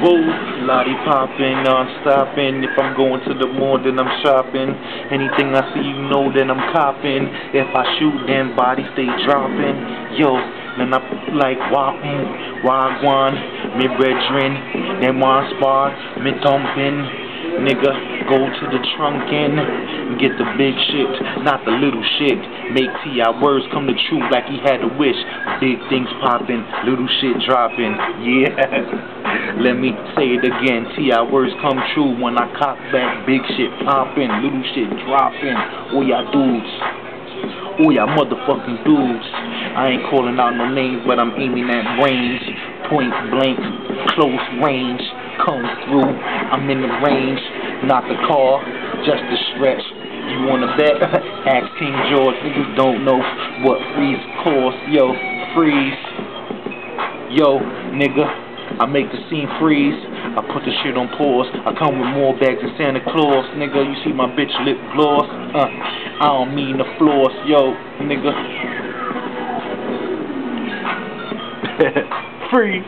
Whoa, lottie poppin', non-stoppin'. If I'm going to the mall, then I'm shopping. Anything I see, you know that I'm copping. If I shoot, then bodies stay dropping. Yo, then I like wagwan, me brethren, them one spot, me thumping. Nigga, go to the trunk and get the big shit, not the little shit. Make T.I. words come to true like he had a wish. Big things poppin', little shit dropping. Yeah, let me say it again. T.I. words come true when I cock back. Big shit poppin', little shit dropping. Oh y'all dudes, oh y'all motherfucking dudes. I ain't calling out no names, but I'm aiming at range. Point blank, close range. Come through, I'm in the range, not the car, just the stretch. You wanna bet? Ask King George, niggas don't know what freeze costs. Yo, freeze. Yo, nigga, I make the scene freeze. I put the shit on pause. I come with more bags than Santa Claus. Nigga, you see my bitch lip gloss? I don't mean the floss. Yo, nigga. Freeze.